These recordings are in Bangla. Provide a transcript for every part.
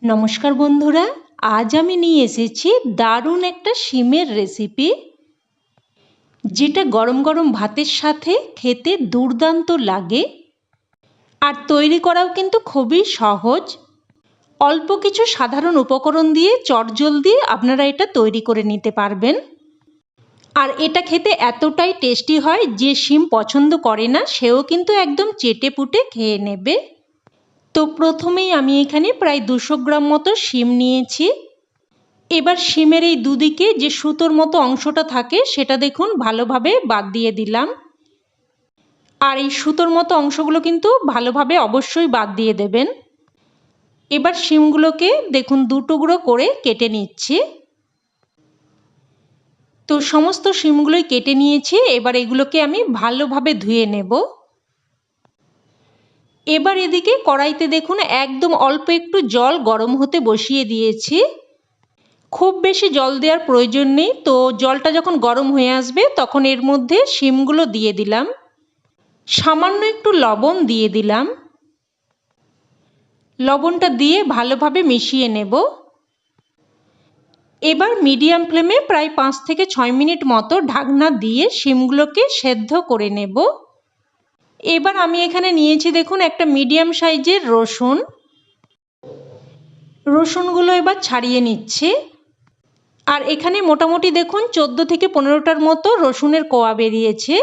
নমস্কার বন্ধুরা, আজ আমি নিয়ে এসেছি দারুণ একটা শিমের রেসিপি, যেটা গরম গরম ভাতের সাথে খেতে দুর্দান্ত লাগে। আর তৈরি করাও কিন্তু খুবই সহজ। অল্প কিছু সাধারণ উপকরণ দিয়ে চটজলদি আপনারা এটা তৈরি করে নিতে পারবেন। আর এটা খেতে এতটাই টেস্টি হয়, যে শিম পছন্দ করে না সেও কিন্তু একদম চেটে পুটে খেয়ে নেবে। তো প্রথমেই আমি এখানে প্রায় 200 গ্রাম মতো শিম নিয়েছি। এবার শিমের এই দুদিকে যে সুতোর মতো অংশটা থাকে সেটা দেখুন ভালোভাবে বাদ দিয়ে দিলাম। আর এই সুতোর মতো অংশগুলো কিন্তু ভালোভাবে অবশ্যই বাদ দিয়ে দেবেন। এবার শিমগুলোকে দেখুন 2 টুকরো করে কেটে নিচ্ছি। তো সমস্ত শিমগুলোই কেটে নিয়েছি। এবার এগুলোকে আমি ভালোভাবে ধুয়ে নেব। এবার এদিকে কড়াইতে দেখুন একদম অল্প একটু জল গরম হতে বসিয়ে দিয়েছি। খুব বেশি জল দেওয়ার প্রয়োজন নেই। তো জলটা যখন গরম হয়ে আসবে তখন এর মধ্যে শিমগুলো দিয়ে দিলাম। সামান্য একটু লবণ দিয়ে দিলাম। লবণটা দিয়ে ভালোভাবে মিশিয়ে নেব। এবার মিডিয়াম ফ্লেমে প্রায় 5 থেকে 6 মিনিট মতো ঢাকনা দিয়ে শিমগুলোকে সেদ্ধ করে নেব। এবার আমি এখানে নিয়েছি দেখুন একটা মিডিয়াম সাইজের রসুন। রসুনগুলো এবার ছাড়িয়ে নিচ্ছি। আর এখানে মোটামুটি দেখুন 14 থেকে 15টার মতো রসুনের কোয়া বেরিয়েছে।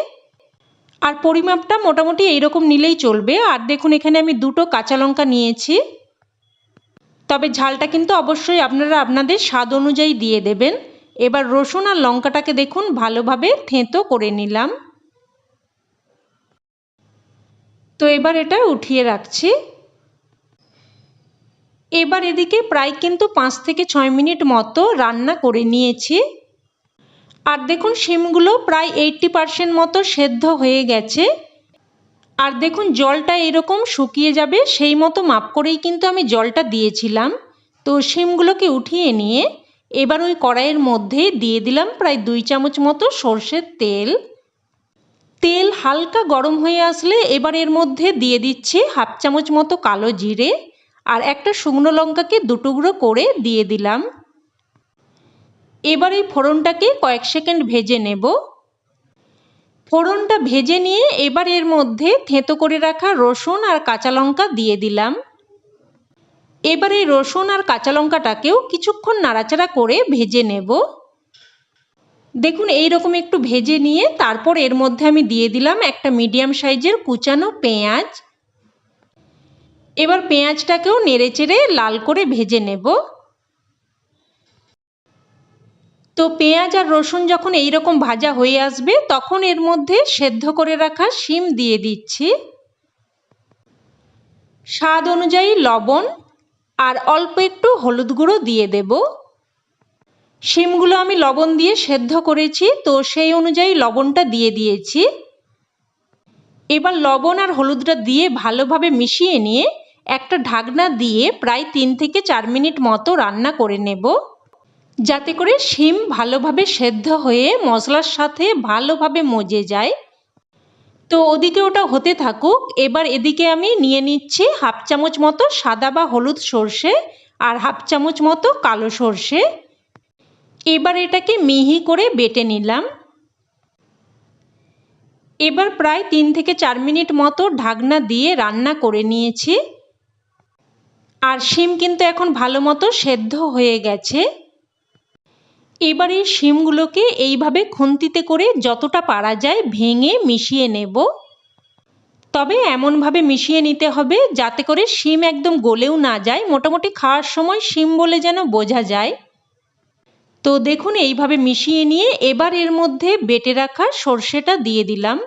আর পরিমাপটা মোটামুটি এইরকম নিলেই চলবে। আর দেখুন এখানে আমি 2টো কাঁচা লঙ্কা নিয়েছি। তবে ঝালটা কিন্তু অবশ্যই আপনারা আপনাদের স্বাদ অনুযায়ী দিয়ে দেবেন। এবার রসুন আর লঙ্কাটাকে দেখুন ভালোভাবে থেঁতো করে নিলাম। তো এবার এটা উঠিয়ে রাখছি। এবার এদিকে প্রায় কিন্তু 5 থেকে 6 মিনিট মতো রান্না করে নিয়েছি। আর দেখুন শিমগুলো প্রায় 80% মতো সেদ্ধ হয়ে গেছে। আর দেখুন জলটা এরকম শুকিয়ে যাবে সেই মতো মাপ করেই কিন্তু আমি জলটা দিয়েছিলাম। তো শিমগুলোকে উঠিয়ে নিয়ে এবার ওই কড়াইয়ের মধ্যে দিয়ে দিলাম প্রায় 2 চামচ মতো সর্ষের তেল। তেল হালকা গরম হয়ে আসলে এবার এর মধ্যে দিয়ে দিচ্ছি 1/2 চামচ মতো কালো জিরে। আর একটা শুকনো লঙ্কাকে 2 টুকরো করে দিয়ে দিলাম। এবার এই ফোড়নটাকে কয়েক সেকেন্ড ভেজে নেব। ফোড়নটা ভেজে নিয়ে এবার এর মধ্যে থেঁতো করে রাখা রসুন আর কাঁচা লঙ্কা দিয়ে দিলাম। এবার এই রসুন আর কাঁচা লঙ্কাটাকেও কিছুক্ষণ নাড়াচাড়া করে ভেজে নেব। দেখুন এইরকম একটু ভেজে নিয়ে তারপর এর মধ্যে আমি দিয়ে দিলাম একটা মিডিয়াম সাইজের কুচানো পেঁয়াজ। এবার পেঁয়াজটাকেও নেড়েচেড়ে লাল করে ভেজে নেব। তো পেঁয়াজ আর রসুন যখন এইরকম ভাজা হয়ে আসবে তখন এর মধ্যে সেদ্ধ করে রাখা শিম দিয়ে দিচ্ছি। স্বাদ অনুযায়ী লবণ আর অল্প একটু হলুদ গুঁড়ো দিয়ে দেব। শিমগুলো আমি লবণ দিয়ে সেদ্ধ করেছি, তো সেই অনুযায়ী লবণটা দিয়ে দিয়েছি। এবার লবণ আর হলুদটা দিয়ে ভালোভাবে মিশিয়ে নিয়ে একটা ঢাকনা দিয়ে প্রায় 3 থেকে 4 মিনিট মতো রান্না করে নেব, যাতে করে শিম ভালোভাবে সেদ্ধ হয়ে মশলার সাথে ভালোভাবে মজে যায়। তো ওদিকে ওটা হতে থাকুক। এবার এদিকে আমি নিয়ে নিচ্ছি 1/2 চামচ মতো সাদা বা হলুদ সর্ষে আর 1/2 চামচ মতো কালো সর্ষে। এবার এটাকে মিহি করে বেটে নিলাম। এবার প্রায় 3 থেকে 4 মিনিট মতো ঢাকনা দিয়ে রান্না করে নিয়েছি। আর শিম কিন্তু এখন ভালো মতো সেদ্ধ হয়ে গেছে। এবার এই শিমগুলোকে এইভাবে খুন্তিতে করে যতটা পারা যায় ভেঙে মিশিয়ে নেব। তবে এমনভাবে মিশিয়ে নিতে হবে যাতে করে শিম একদম গলেও না যায়, মোটামুটি খাওয়ার সময় শিম বলে যেন বোঝা যায়। তো দেখুন এইভাবে মিশিয়ে নিয়ে এবার এর মধ্যে বেটে রাখা সর্ষেটা দিয়ে দিলাম।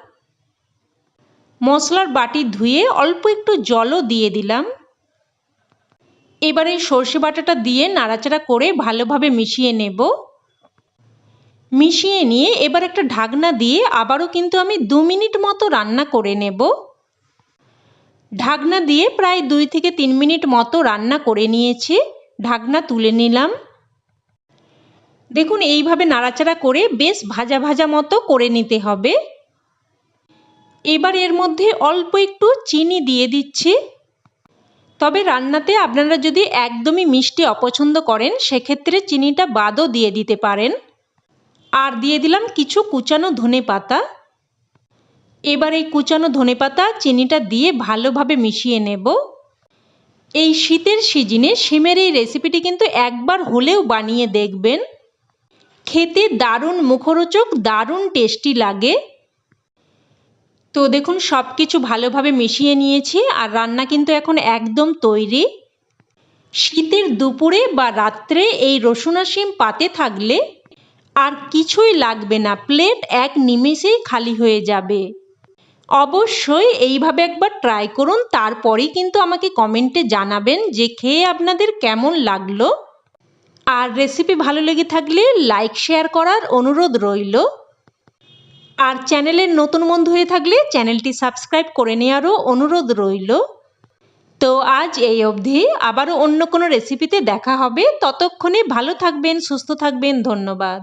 মশলার বাটি ধুয়ে অল্প একটু জলও দিয়ে দিলাম। এবার এই সর্ষে বাটাটা দিয়ে নাড়াচাড়া করে ভালোভাবে মিশিয়ে নেব। মিশিয়ে নিয়ে এবার একটা ঢাকনা দিয়ে আবারও কিন্তু আমি 2 মিনিট মতো রান্না করে নেব। ঢাকনা দিয়ে প্রায় 2 থেকে 3 মিনিট মতো রান্না করে নিয়েছি। ঢাকনা তুলে নিলাম। দেখুন এইভাবে নাড়াচাড়া করে বেশ ভাজা ভাজা মতো করে নিতে হবে। এবার এর মধ্যে অল্প একটু চিনি দিয়ে দিচ্ছি। তবে রান্নাতে আপনারা যদি একদমই মিষ্টি অপছন্দ করেন সেক্ষেত্রে চিনিটা বাদও দিয়ে দিতে পারেন। আর দিয়ে দিলাম কিছু কুচানো ধনেপাতা। এবার এই কুচানো ধনেপাতা চিনিটা দিয়ে ভালোভাবে মিশিয়ে নেব। এই শীতের সিজনে শিমের এই রেসিপিটি কিন্তু একবার হলেও বানিয়ে দেখবেন। খেতে দারুণ মুখরোচক, দারুণ টেস্টি লাগে। তো দেখুন সব কিছু ভালোভাবে মিশিয়ে নিয়েছি আর রান্না কিন্তু এখন একদম তৈরি। শীতের দুপুরে বা রাত্রে এই রসুন আর শিম পাতে থাকলে আর কিছুই লাগবে না, প্লেট এক নিমেষেই খালি হয়ে যাবে। অবশ্যই এইভাবে একবার ট্রাই করুন, তারপরেই কিন্তু আমাকে কমেন্টে জানাবেন যে খেয়ে আপনাদের কেমন লাগলো। আর রেসিপি ভালো লেগে থাকলে লাইক শেয়ার করার অনুরোধ রইল। আর চ্যানেলের নতুন বন্ধু হয়ে থাকলে চ্যানেলটি সাবস্ক্রাইব করে নেওয়ারও অনুরোধ রইল। তো আজ এই অবধি, আবারও অন্য কোনো রেসিপিতে দেখা হবে। ততক্ষণে ভালো থাকবেন, সুস্থ থাকবেন। ধন্যবাদ।